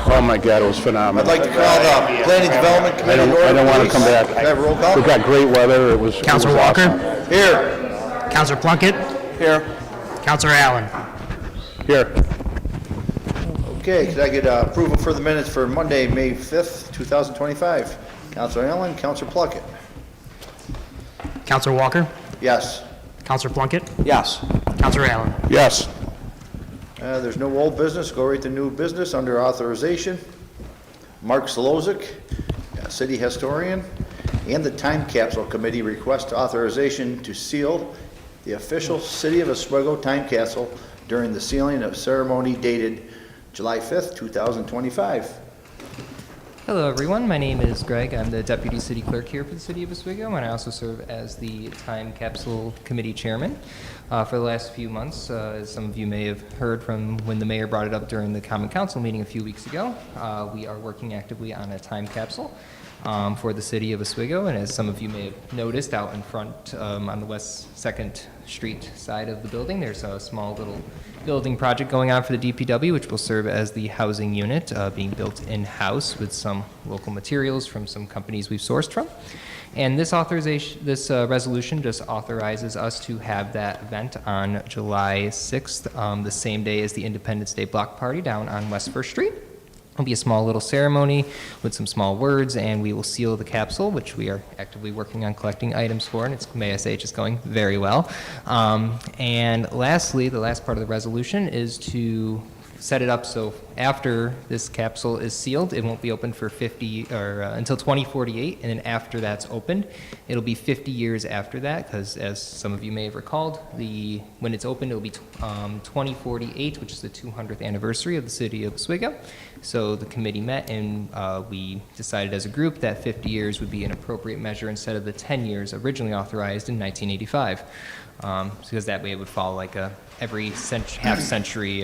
Oh my God, it was phenomenal. I'd like to call the Planning Development Committee to order. I don't want to please. come back. Can I have roll call? We got great weather. It was Councilor it was Walker? awesome. Here. Councilor Plunkett? Here. Councilor Allen? Here. Okay, could I get approval for the minutes for Monday, May 5th, 2025? Counselor Allen, Counselor Plunkett. Councilor Walker? Yes. Councilor Plunkett? Yes. Councilor Allen? Yes. There's no old business. Go right to new business under authorization. Mark Solozic, City Historian, and the Time Capsule Committee request authorization to seal the official City of Oswego Time Capsule during the sealing of ceremony dated July 5th, 2025. Hello, everyone. My name is Greg. I'm the Deputy City Clerk here for the City of Oswego, and I also serve as the Time Capsule Committee Chairman. For the last few months, as some of you may have heard from when the Mayor brought it up during the Common Council meeting a few weeks ago, we are working actively on a time capsule for the City of Oswego, and as some of you may have noticed out in front on the West 2nd Street side of the building, there's a small little building project going on for the DPW, which will serve as the housing unit being built in-house with some local materials from some companies we've sourced from. And this resolution just authorizes us to have that event on July 6th, the same day as the Independence Day Block Party down on West 1st Street. It'll be a small little ceremony with some small words, and we will seal the capsule, which we are actively working on collecting items for, and it's, may I say, just going very well. And lastly, the last part of the resolution is to set it up so after this capsule is sealed, it won't be open for until 2048, and then after that's opened, it'll be 50 years after that, because as some of you may have recalled, when it's opened, it'll be 2048, which is the 200th anniversary of the City of Oswego. So the committee met, and we decided as a group that 50 years would be an appropriate measure instead of the 10 years originally authorized in 1985. Because that way it would follow like every half-century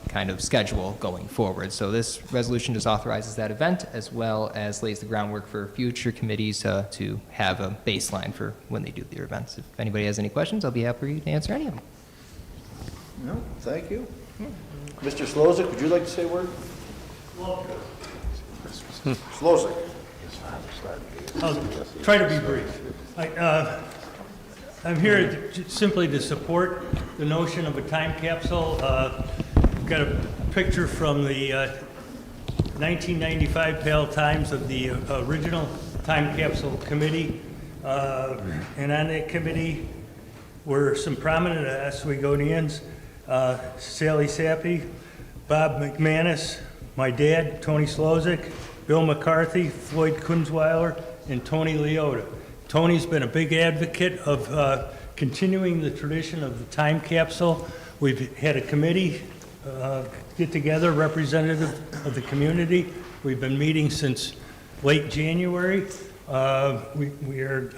kind of schedule going forward. So this resolution just authorizes that event as well as lays the groundwork for future committees to have a baseline for when they do their events. If anybody has any questions, I'll be happy to answer any of them. No, thank you. Mr. Solozic, would you like to say a word? Solozic. I'll try to be brief. I'm here simply to support the notion of a time capsule. We've got a picture from the 1995 Pale Times of the original Time Capsule Committee. And on that committee were some prominent Oswegonians, Sally Sappy, Bob McManus, my dad, Tony Solozic, Bill McCarthy, Floyd Kunzweiler, and Tony Leota. Tony's been a big advocate of continuing the tradition of the time capsule. We've had a committee get together, representative of the community. We've been meeting since late January. We are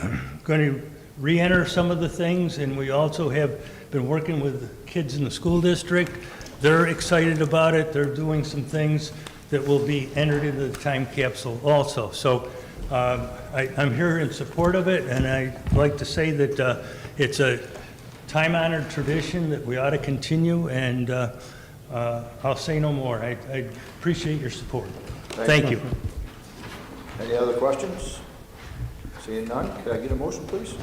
going to re-enter some of the things, and we also have been working with kids in the school district. They're excited about it. They're doing some things that will be entered into the time capsule also. So I'm here in support of it, and I'd like to say that it's a time-honored tradition that we ought to continue, and I'll say no more. I appreciate your support. Thank you. Any other questions? Seeing none, could I get a motion, please?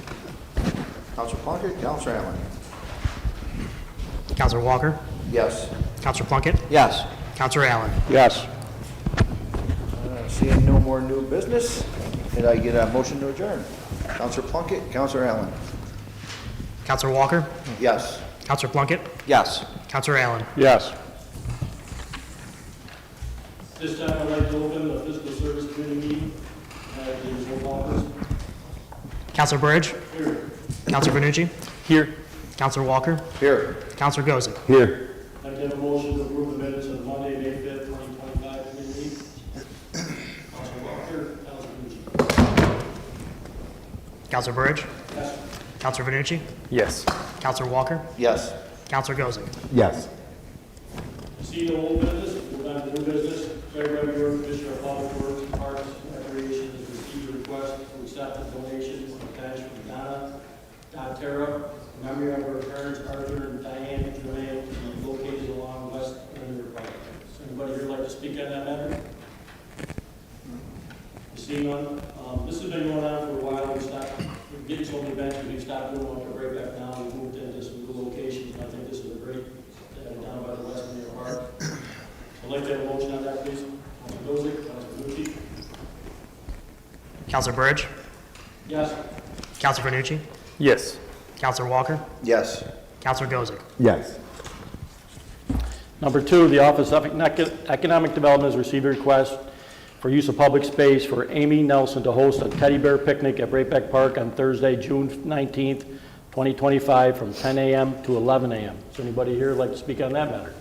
Counselor Plunkett, Counselor Allen. Councilor Walker? Yes. Councilor Plunkett? Yes. Councilor Allen? Yes. Seeing no more new business, could I get a motion to adjourn? Counselor Plunkett, Counselor Allen. Councilor Walker? Yes. Councilor Plunkett? Yes. Councilor Allen? Yes. This time I'd like to open the Fiscal Service Committee meeting. There's no office. Councilor Burge? Here. Councilor Vernucci? Here. Councilor Walker? Here. Councilor Gozick? Here. I'd like to have a motion to approve the minutes of Monday, May 5th, 2025 committee meeting. Councilor Walker, Councilor Lucci. Councilor Burge? Yes. Councilor Vernucci? Yes. Councilor Walker? Yes. Councilor Gozick? Yes. See no old business, move on to new business. February, your Commissioner of Public Works, Parks, and Recreation has received a request to accept a donation from cash from Donna Dontera in memory of her parents, Arthur and Diane Germain, located along West Linear Park. Does anybody here like to speak on that matter? item? You see none? This has been going on for a while. We stopped, we're getting so many events, we've stopped doing what we're right back now. We moved into some new locations, and I think this is a great, down by the West Mayor Park. I'd like to have a motion on that, please. Councilor Gozick, Councilor Nucci. Counselor Burge, Yes. Counselor Vanucci, Yes. Counselor Walker, Yes. Counselor Gozick. Yes. Number 2, the Office of Economic Development has received a request for use of public space for Amy Nelson to host a teddy bear picnic at Breakback Park on Thursday, June 19th, 2025, from 10 a.m. to 11 a.m. Is there anybody here who'd like to speak on that matter?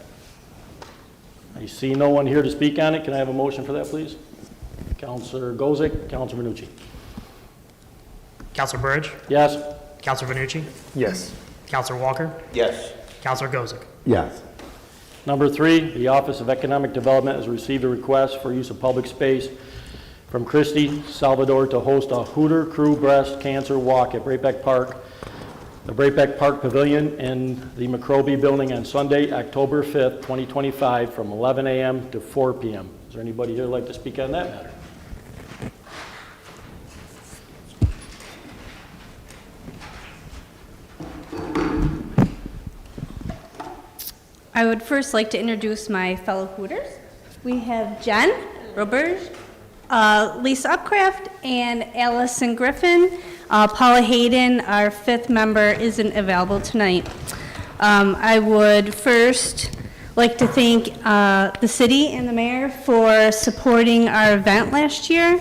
I see no one here to speak on it. Can I have a motion for that, please? Counselor Gozick, Counselor Vanucci. Counselor Burge, Yes? Counselor Vanucci, Yes. Counselor Walker, Yes. Counselor Gozick. Yes. Number 3, the Office of Economic Development has received a request for use of public space from Christy Salvador to host a Hooter Crew Breast Cancer Walk at Breakback Park, the Breakback Park Pavilion in the McRobey Building on Sunday, October 5th, 2025, from 11 a.m. to 4 p.m. Is there anybody here who'd like to speak on that matter? I would first like to introduce my fellow Hooters. We have Jen Roberge, Lisa Upcraft, and Allison Griffin. Paula Hayden, our 5th member, isn't available tonight. I would first like to thank the city and the mayor for supporting our event last year.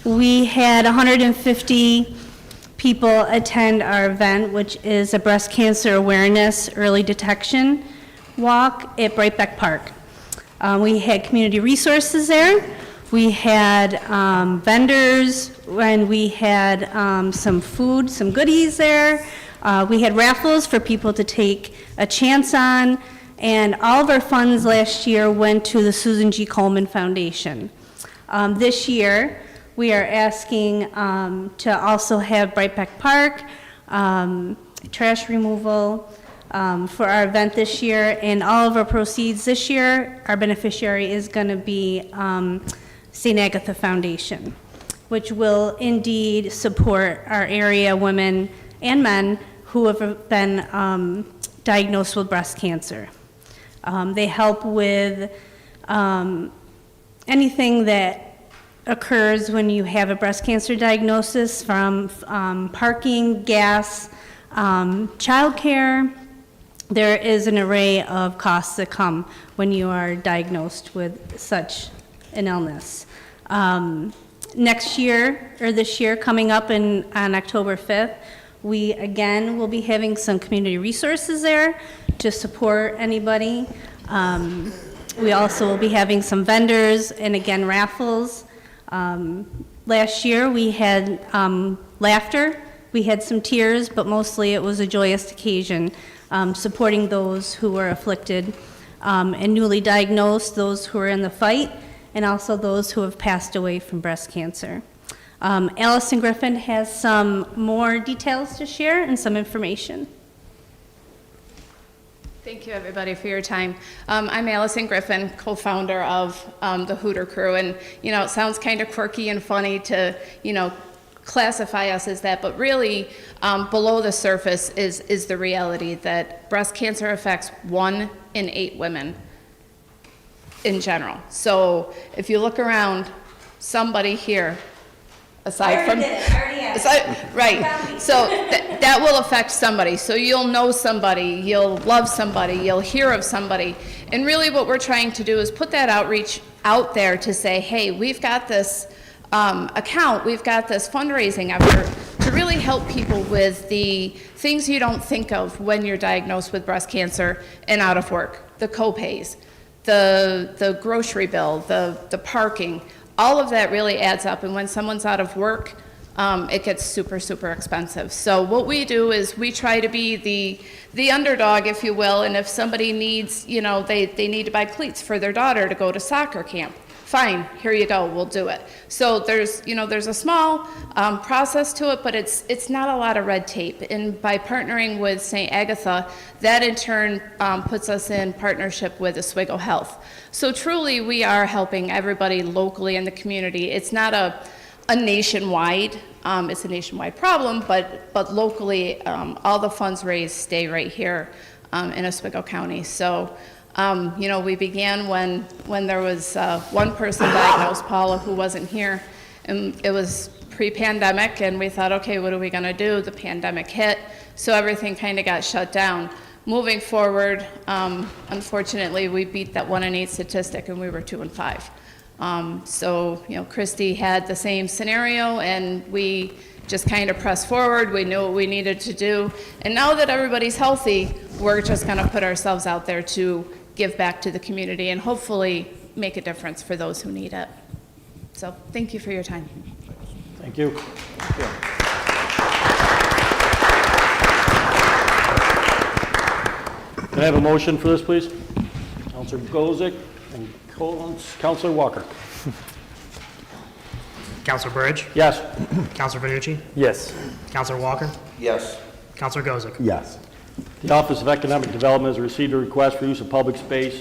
We had 150 people attend our event, which is a breast cancer awareness early detection walk at Breakback Park. We had community resources there. We had vendors, and we had some food, some goodies there. We had raffles for people to take a chance on, and all of our funds last year went to the Susan G. Komen Foundation. This year, we are asking to also have Breakback Park, trash removal, for our event this year, and all of our proceeds this year, our beneficiary is going to be St. Agatha Foundation, which will indeed support our area women and men who have been diagnosed with breast cancer. They help with anything that occurs when you have a breast cancer diagnosis, from parking, gas, childcare. There is an array of costs that come when you are diagnosed with such an illness. Next year, or this year, coming up on October 5th, we again will be having some community resources there to support anybody. We also will be having some vendors and again raffles. Last year we had laughter, we had some tears, but mostly it was a joyous occasion, supporting those who were afflicted and newly diagnosed, those who are in the fight, and also those who have passed away from breast cancer. Allison Griffin has some more details to share and some information. Thank you, everybody, for your time. I'm Allison Griffin, co-founder of the Hooter Crew, and it sounds kind of quirky and funny to classify us as that, but really below the surface is the reality that breast cancer affects 1 in 8 women in general. So if you look around, somebody here, aside from right, so that will affect somebody. So you'll know somebody, you'll love somebody, you'll hear of somebody, and really what we're trying to do is put that outreach out there to say, hey, we've got this account, we've got this fundraising effort to really help people with the things you don't think of when you're diagnosed with breast cancer and out of work, the co-pays, the grocery bill, the parking. All of that really adds up, and when someone's out of work, it gets super, super expensive. So what we do is we try to be the underdog, if you will, and if somebody needs, they need to buy cleats for their daughter to go to soccer camp, fine, here you go, we'll do it. So there's a small process to it, but it's not a lot of red tape. And by partnering with St. Agatha, that in turn puts us in partnership with Oswego Health. So truly, we are helping everybody locally in the community. It's not a nationwide, it's a nationwide problem, but locally, all the funds raised stay right here in Oswego County. So, we began when there was one person diagnosed, Paula, who wasn't here, and it was pre-pandemic, and we thought, okay, what are we gonna do? The pandemic hit, so everything kind of got shut down. Moving forward, unfortunately, we beat that 1 in 8 statistic, and we were 2 in 5. So, Christy had the same scenario, and we just kind of pressed forward. We knew what we needed to do. And now that everybody's healthy, we're just going to put ourselves out there to give back to the community and hopefully make a difference for those who need it. So, thank you for your time. Thank you. Can I have a motion for this, please? Counselor Gozick and Counselor Walker. Counselor Burge, Yes. Counselor Vanucci, Yes. Counselor Walker, Yes. Counselor Gozick. Yes. The Office of Economic Development has received a request for use of public space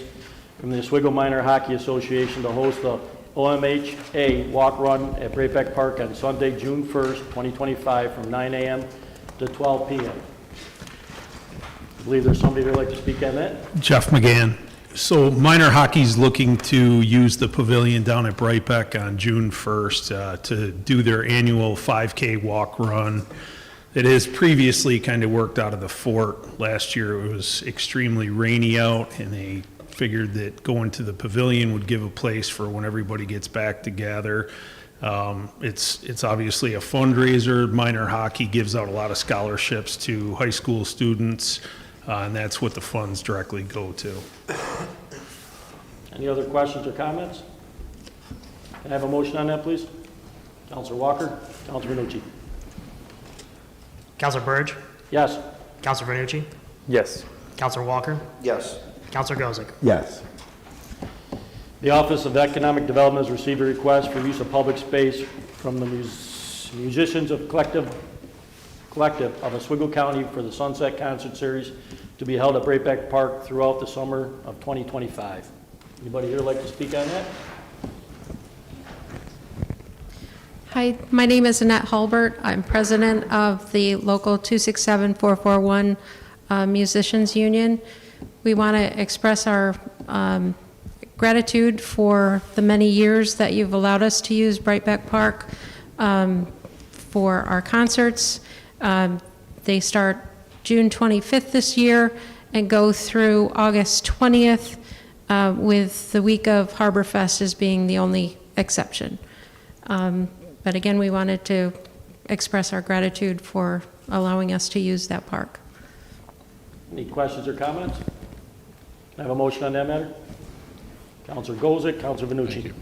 from the Oswego Minor Hockey Association to host the OMHA Walk Run at Braybeck Park on Sunday, June 1st, 2025, from 9 a.m. to 12 p.m. I believe there's somebody who'd like to speak on that. Jeff McGann. So minor hockey's looking to use the pavilion down at Brightbeck on June 1st to do their annual 5K walk run. It has previously kind of worked out of the fort. Last year it was extremely rainy out, and they figured that going to the pavilion would give a place for when everybody gets back together. It's obviously a fundraiser. Minor hockey gives out a lot of scholarships to high school students, and that's what the funds directly go to. Any other questions or comments? Can I have a motion on that, please? Counselor Walker, Counselor Vanucci. Counselor Burge, Yes. Counselor Vanucci, Yes. Counselor Walker, Yes. Counselor Gozick. Yes. The Office of Economic Development has received a request for use of public space from the musicians of collective of Oswego County for the Sunset Concert Series to be held at Braybeck Park throughout the summer of 2025. Anybody here like to speak on that? Hi, my name is Annette Hulbert. I'm president of the local 267441 Musicians Union. We want to express our gratitude for the many years that you've allowed us to use Brightbeck Park for our concerts. They start June 25th this year and go through August 20th, with the week of Harbor Fest as being the only exception. But again, we wanted to express our gratitude for allowing us to use that park. Any questions or comments? Can I have a motion on that matter? Counselor Gozick, Counselor Vanucci.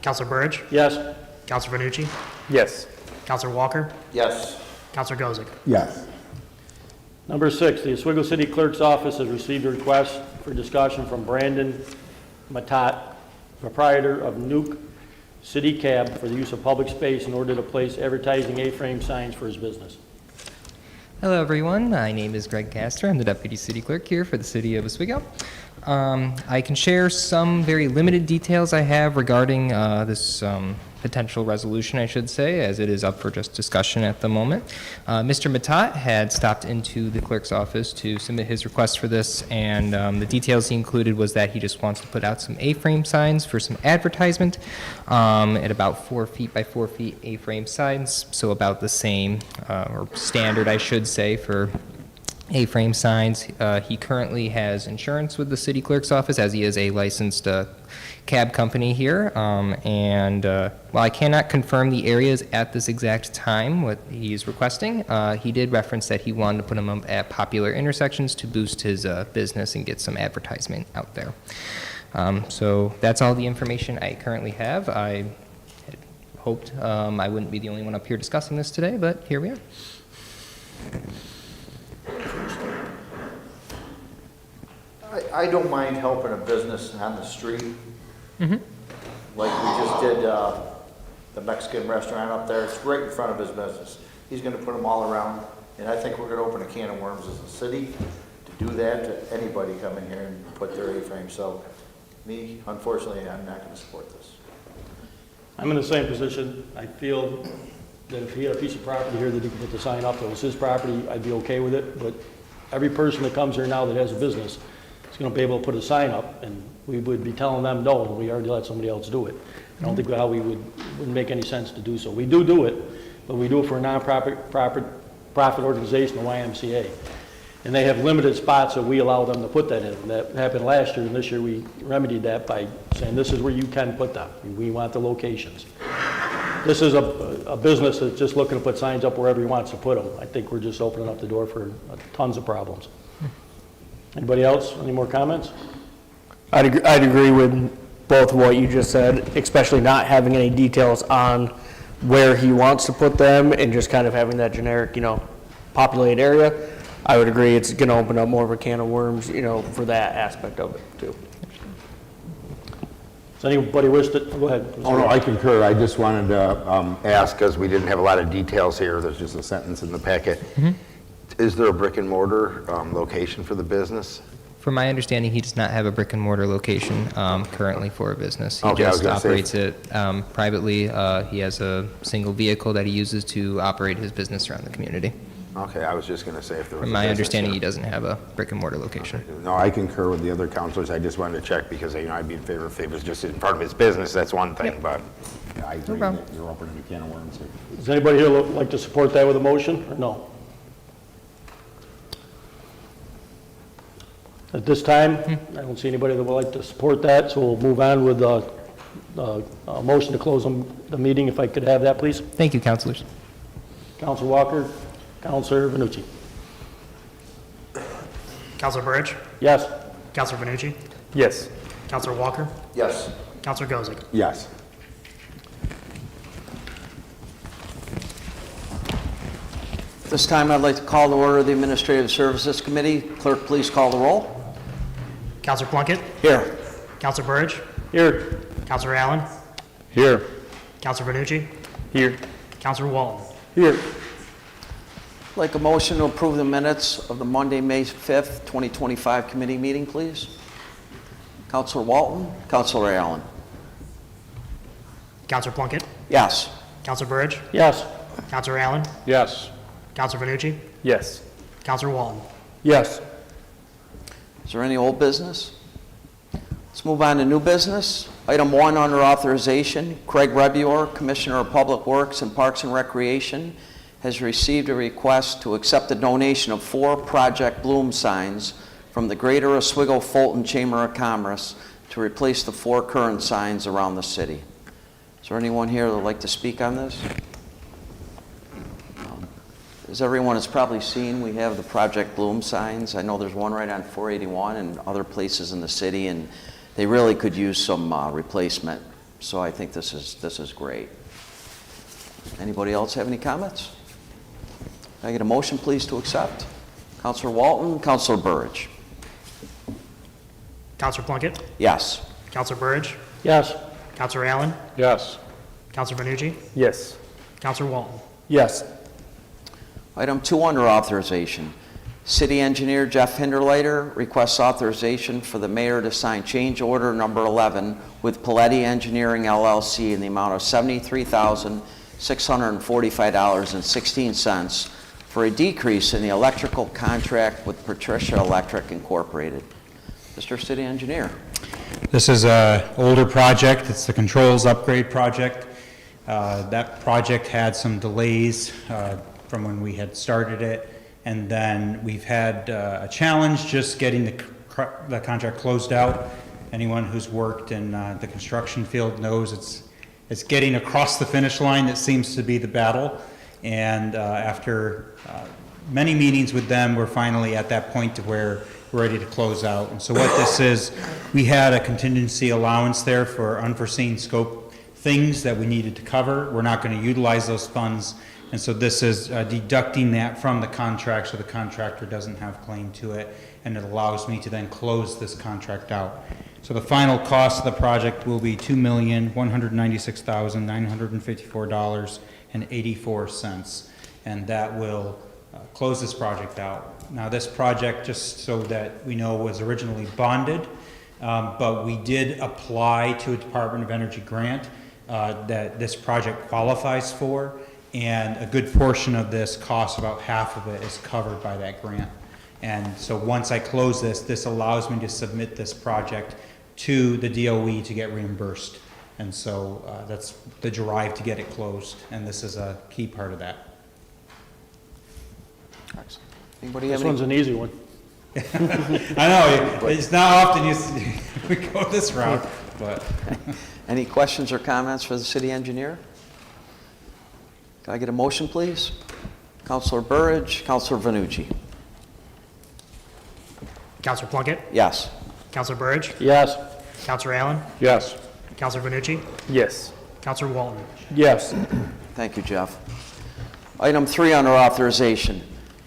Counselor Burge, Yes. Counselor Vanucci, Yes. Counselor Walker, Yes. Counselor Gozick. Yes. Number 6, the Oswego City Clerk's Office has received a request for discussion from Brandon Matat, proprietor of Nuke City Cab, for the use of public space in order to place advertising A-frame signs for his business. Hello, everyone. My name is Greg Castor. I'm the Deputy City Clerk here for the City of Oswego. I can share some very limited details I have regarding this potential resolution, I should say, as it is up for just discussion at the moment. Mr. Matat had stopped into the clerk's office to submit his request for this, and the details he included was that he just wants to put out some A-frame signs for some advertisement at about 4 feet by 4 feet A-frame signs, so about the same, or standard, I should say, for A-frame signs. He currently has insurance with the city clerk's office, as he is a licensed cab company here. While I cannot confirm the areas at this exact time, what he's requesting, he did reference that he wanted to put them up at popular intersections to boost his business and get some advertisement out there. So that's all the information I currently have. I had hoped I wouldn't be the only one up here discussing this today, but here we are. I don't mind helping a business on the street. Like we just did the Mexican restaurant up there, it's right in front of his business. He's gonna put them all around, and I think we're gonna open a can of worms as a city to do that to anybody come in here and put their A-frame. So me, unfortunately, I'm not gonna support this. I'm in the same position. I feel that if he had a piece of property here that he could put the sign up, that was his property, I'd be okay with it. But every person that comes here now that has a business is gonna be able to put a sign up, and we would be telling them no, and we already let somebody else do it. I don't think how wouldn't make any sense to do so. We do it, but we do it for a profit organization, the YMCA. And they have limited spots that we allow them to put that in. That happened last year, and this year we remedied that by saying this is where you can put them. We want the locations. This is a business that's just looking to put signs up wherever he wants to put them. I think we're just opening up the door for tons of problems. Anybody else? Any more comments? I'd agree with both what you just said, especially not having any details on where he wants to put them and just kind of having that generic, populated area. I would agree it's going to open up more of a can of worms, for that aspect of it too. Does anybody wish to, go ahead. Oh, no, I concur. I just wanted to ask, because we didn't have a lot of details here, there's just a sentence in the packet. Is there a brick and mortar location for the business? From my understanding, he does not have a brick and mortar location currently for a business. He Okay, I was just gonna say- operates it privately. He has a single vehicle that he uses to operate his business around the community. Okay, I was just going to say if there was From a my business understanding, here. he doesn't have a brick and mortar location. No, I concur with the other counselors. I just wanted to check because, I'd be in favor if it was just in front of his business, that's one thing, but I agree problem. that you're opening a can of worms here. Does anybody here like to support that with a motion, or no? At this time, I don't see anybody that would like to support that, so we'll move on with a motion to close the meeting, if I could have that, please. Thank you, councilors. Councilor Walker, Councilor Vanucci. Counselor Burridge, Yes. Counselor Vanucci, Yes. Counselor Walker, Yes. Counselor Gozick. Yes. This time, I'd like to call to order the Administrative Services Committee. Clerk, please call the roll. Counselor Plunkett, Here. Counselor Burridge, Here. Counselor Allen, Here. Counselor Vanucci, Here. Counselor Walton. Here. I'd like a motion to approve the minutes of the Monday, May 5th, 2025 committee meeting, please. Counselor Walton, Counselor Allen. Counselor Plunkett, Yes. Counselor Burridge, Yes. Counselor Allen, Yes. Counselor Vanucci, Yes. Counselor Walton. Yes. Is there any old business? Let's move on to new business. Item 1 under authorization, Craig Rebuor, Commissioner of Public Works and Parks and Recreation, has received a request to accept a donation of 4 Project Bloom signs from the Greater Oswego Fulton Chamber of Commerce to replace the 4 current signs around the city. Is there anyone here that would like to speak on this? As everyone has probably seen, we have the Project Bloom signs. I know there's one right on 481 and other places in the city, and they really could use some replacement. So I think this is great. Anybody else have any comments? Can I get a motion, please, to accept? Counselor Walton, Counselor Burridge. Counselor Plunkett, Yes. Counselor Burridge, Yes. Counselor Allen, Yes. Counselor Vanucci, Yes. Counselor Walton. Yes. Item 2 under authorization. City Engineer Jeff Hinderleiter requests authorization for the mayor to sign change order number 11 with Paletti Engineering LLC in the amount of $73,645.16 for a decrease in the electrical contract with Patricia Electric Incorporated. Mr. City Engineer. This is an older project. It's the controls upgrade project. That project had some delays from when we had started it, and then we've had a challenge just getting the contract closed out. Anyone who's worked in the construction field knows it's getting across the finish line that seems to be the battle. And after many meetings with them, we're finally at that point to where we're ready to close out. And so what this is, we had a contingency allowance there for unforeseen scope things that we needed to cover. We're not going to utilize those funds And so this is deducting that from the contract so the contractor doesn't have claim to it, and it allows me to then close this contract out. So the final cost of the project will be $2,196,954.84, and that will close this project out. Now, this project, just so that we know, was originally bonded, but we did apply to a Department of Energy grant that this project qualifies for, and a good portion of this cost, about half of it, is covered by that grant. And so once I close this, this allows me to submit this project to the DOE to get reimbursed. And so that's the drive to get it closed, and this is a key part of that. Excellent. Anybody have This one's any? an easy one. I know, it's not often we go this route, but. Any questions or comments for the city engineer? Can I get a motion, please? Councilor Burridge, Councilor Vanucci. Counselor Plunkett? Yes. Counselor Burridge? Yes. Counselor Allen? Yes. Counselor Vanucci? Yes. Counselor Walton? Yes. Thank you, Jeff. Item 3 under authorization.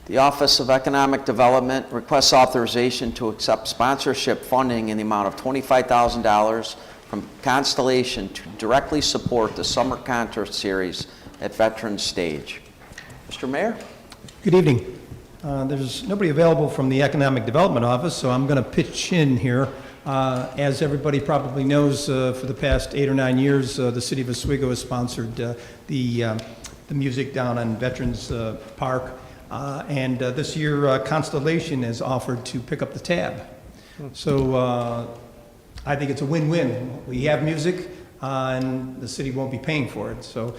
The Office of Economic Development requests authorization to accept sponsorship funding in the amount of $25,000 from Constellation to directly support the summer concert series at Veterans Stage. Mr. Mayor? Good evening. There's nobody available from the Economic Development Office, so I'm going to pitch in here. As everybody probably knows, for the past 8 or 9 years, the city of Oswego has sponsored the music down on Veterans Park. And this year, Constellation has offered to pick up the tab. So I think it's a win-win. We have music, and the city won't be paying for it. So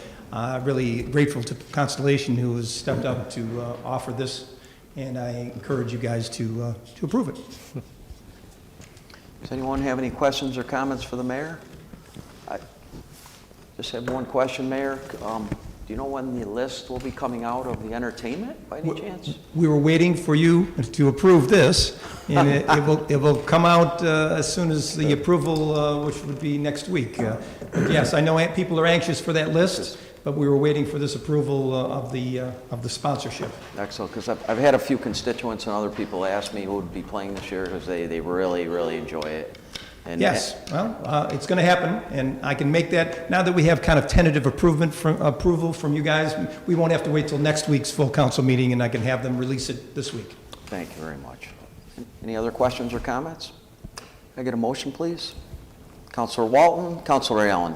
really grateful to Constellation, who has stepped up to offer this, and I encourage you guys to approve it. Does anyone have any questions or comments for the mayor? I just have one question, Mayor. Do you know when the list will be coming out of the entertainment, by any chance? We were waiting for you to approve this, and it will come out as soon as the approval, which would be next week. But yes, I know people are anxious for that list, but we were waiting for this approval of the sponsorship. Excellent, because I've had a few constituents and other people ask me who would be playing this year, because they really, really enjoy it. And Yes, well, it's going to happen, and I can make that, now that we have kind of tentative approval from you guys, we won't have to wait till next week's full council meeting, and I can have them release it this week. Thank you very much. Any other questions or comments? Can I get a motion, please? Councilor Walton, Councilor Allen.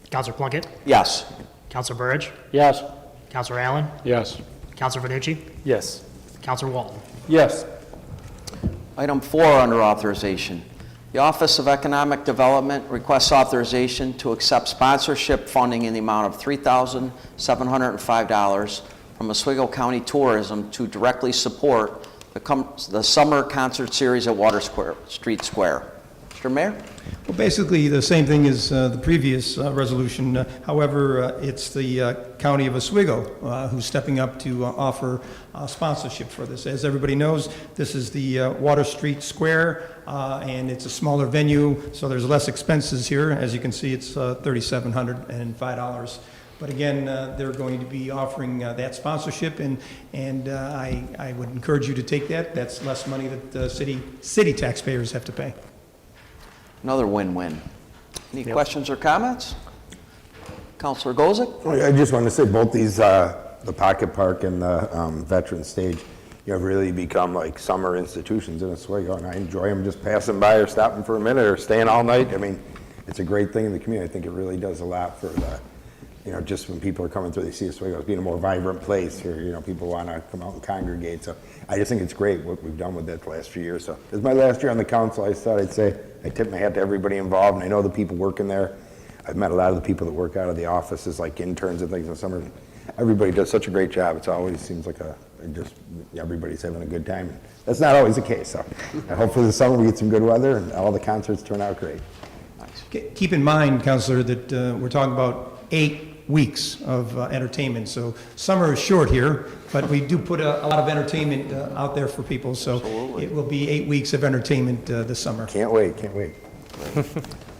Counselor Plunkett? Yes. Counselor Burridge? Yes. Counselor Allen? Yes. Counselor Vanucci? Yes. Counselor Walton? Yes. Item 4 under authorization. The Office of Economic Development requests authorization to accept sponsorship funding in the amount of $3,705 from Oswego County Tourism to directly support the summer concert series at Water Street Square. Mr. Mayor? Well, basically, the same thing as the previous resolution. However, it's the County of Oswego who's stepping up to offer sponsorship for this. As everybody knows, this is the Water Street Square, and it's a smaller venue, so there's less expenses here. As you can see, it's $3,705. But again, they're going to be offering that sponsorship, and I would encourage you to take that. That's less money that city taxpayers have to pay. Another win-win. Any questions or comments? Councilor Gozick? I just wanted to say both these, the Pocket Park and the Veterans Stage, have really become like summer institutions in Oswego, and I enjoy them just passing by or stopping for a minute or staying all night. I mean, it's a great thing in the community. I think it really does a lot for the, just when people are coming through, they see Oswego as being a more vibrant place where, people want to come out and congregate. So I just think it's great what we've done with that the last few years. So it's my last year on the council. I thought I'd say I tip my hat to everybody involved, and I know the people working there. I've met a lot of the people that work out of the offices, like interns and things in the summer. Everybody does such a great job. It always seems like everybody's having a good time. That's not always the case. So hopefully this summer we get some good weather and all the concerts turn out great. Keep in mind, Councilor, that we're talking about 8 weeks of entertainment. So summer is short here, but we do put a lot of entertainment out there for people. So Absolutely. It will be 8 weeks of entertainment this summer. Can't wait, can't wait.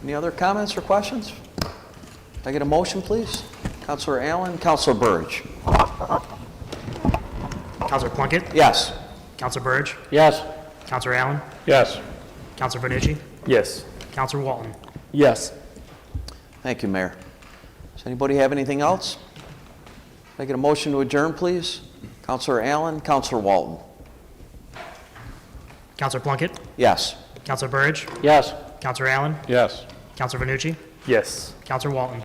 Any other comments or questions? Can I get a motion, please? Counselor Allen, Counselor Burge. Counselor Plunkett, Yes. Counselor Burge, Yes. Counselor Allen, Yes. Counselor Verducci, Yes. Counselor Walton. Yes. Thank you, Mayor. Does anybody have anything else? Can I get a motion to adjourn, please? Counselor Allen, Counselor Walton. Counselor Plunkett, Yes. Counselor Burge, Yes. Counselor Allen, Yes. Counselor Verducci, Yes. Counselor Walton.